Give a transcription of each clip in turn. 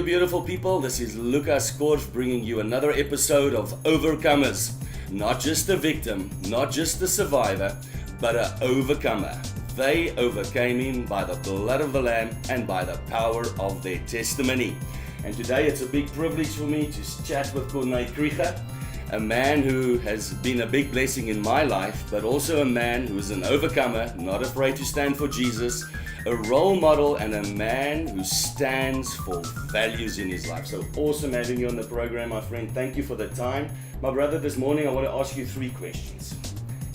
you beautiful people. This is Lukas Korff bringing you another episode of Overcomers. Not just a victim, not just a survivor, but an overcomer. They overcame him by the blood of the Lamb and by the power of their testimony. And today it's a big privilege for me to chat with Corné Krige, a man who has been a big blessing in my life, but also a man who is an overcomer, not afraid to stand for Jesus, a role model, and a man who stands for values in his life. So awesome having you on the program, my friend. Thank you for the time. My brother, this morning I want to ask you 3 questions.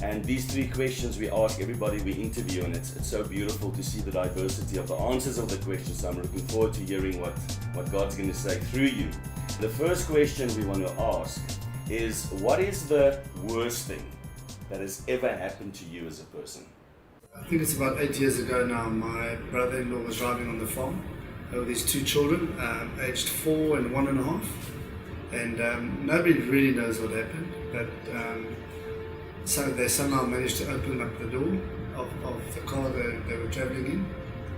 And these 3 questions we ask everybody we interview, and it's so beautiful to see the diversity of the answers of the questions. So I'm looking forward to hearing what God's going to say through you. The first question we want to ask is, what is the worst thing that has ever happened to you as a person? I think it's about 8 years ago now. My brother-in-law was driving on the farm with his 2 children, aged 4 and 1.5, and nobody really knows what happened, but so they somehow managed to open up the door of the car they were traveling in,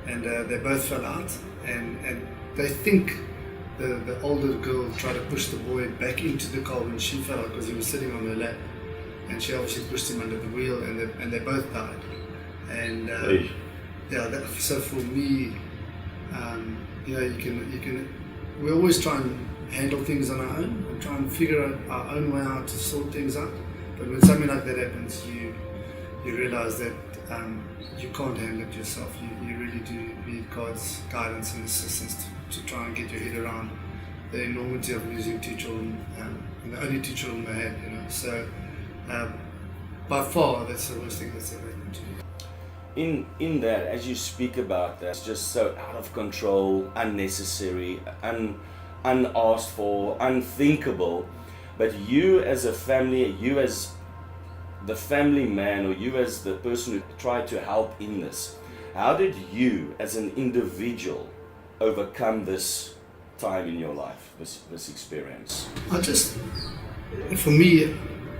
and they both fell out, and they think the older girl tried to push the boy back into the car when she fell out because he was sitting on her lap, and she obviously pushed him under the wheel, and they both died. And so for me, you can. We always try and handle things on our own and try and figure out our own way out to sort things out. But when something like that happens, you realize that you can't handle it yourself. You really do need God's guidance and assistance to try and get your head around the enormity of losing 2 children, and the only 2 children they had. So by far, that's the worst thing that's ever happened to me. In that, as you speak about that, it's just so out of control, unnecessary, unasked for, unthinkable. But you as a family, you as the family man, or you as the person who tried to help in this, how did you as an individual overcome this time in your life, this experience? For me,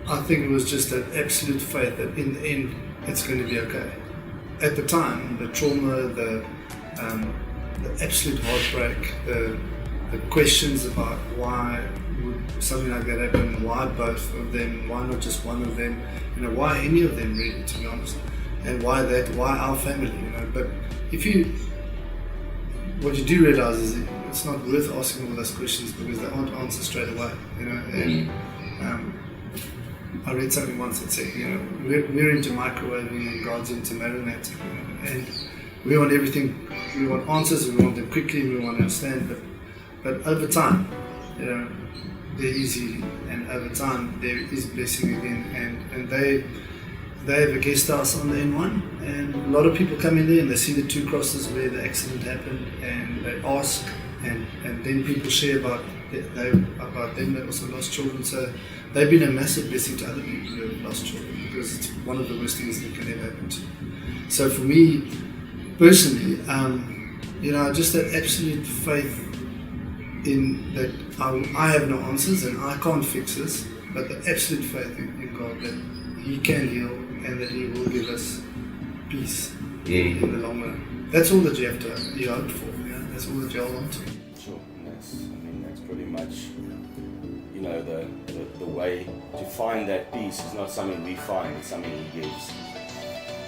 I think it was just an absolute faith that in the end, it's going to be okay. At the time, the trauma, the absolute heartbreak, the questions about why would something like that happen, why both of them, why not just one of them, why any of them really, to be honest, and why our family, But what you do realize is it's not worth asking all those questions because they aren't answered straight away, And I read something once that said, we're into microwaving and God's into marinating, and we want everything, we want answers, we want them quickly, we want to understand, but over time, they're easy, and over time there is blessing again, and they have a guest house on the N1, and a lot of people come in there and they see the 2 crosses where the accident happened, and they ask, and then people share about them that also lost children. So they've been a massive blessing to other people who have lost children, because it's one of the worst things that can ever happen to you. So for me personally, just that absolute faith in that I have no answers and I can't fix this, but the absolute faith in God that He can heal and that He will give us peace in the long run. That's all that you have to hope for. That's all that you hold on to. Sure, that's pretty much, the way to find that peace is not something we find, it's something He gives.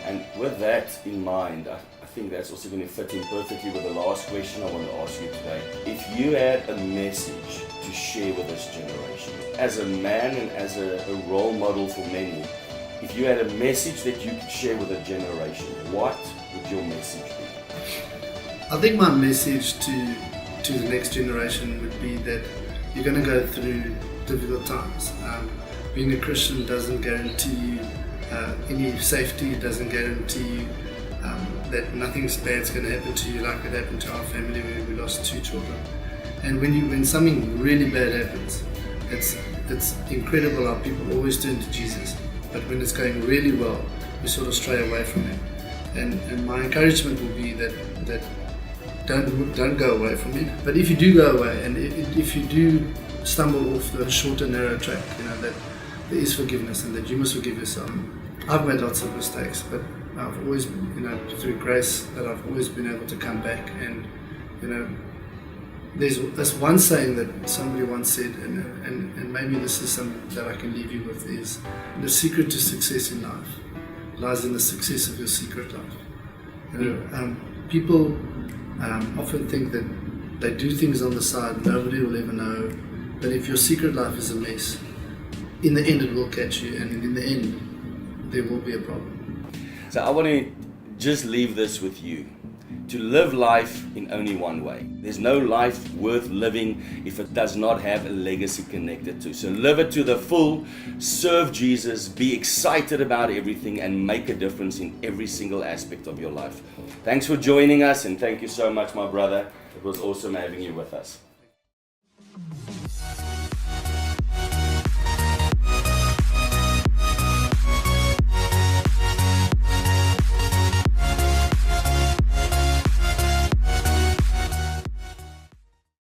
And with that in mind, I think that's also going to fit in perfectly with the last question I want to ask you today. If you had a message to share with this generation, as a man and as a role model for many, if you had a message that you could share with a generation, what would your message be? I think my message to the next generation would be that you're going to go through difficult times. Being a Christian doesn't guarantee you any safety, doesn't guarantee you that nothing bad's going to happen to you like it happened to our family where we lost 2 children. And when something really bad happens, it's incredible how people always turn to Jesus. But when it's going really well, we sort of stray away from Him. And my encouragement will be that don't go away from Him. But if you do go away, and if you do stumble off the short and narrow track, that there is forgiveness and that you must forgive yourself. I've made lots of mistakes, but I've always, through grace, that I've always been able to come back and, there's this one saying that somebody once said, and maybe this is something that I can leave you with, is the secret to success in life lies in the success of your secret life. You know, people often think that they do things on the side, nobody will ever know, but if your secret life is a mess, in the end it will catch you, and in the end there will be a problem. So I want to just leave this with you. To live life in only one way. There's no life worth living if it does not have a legacy connected to. So live it to the full, serve Jesus, be excited about everything, and make a difference in every single aspect of your life. Thanks for joining us, and thank you so much, my brother. It was awesome having you with us.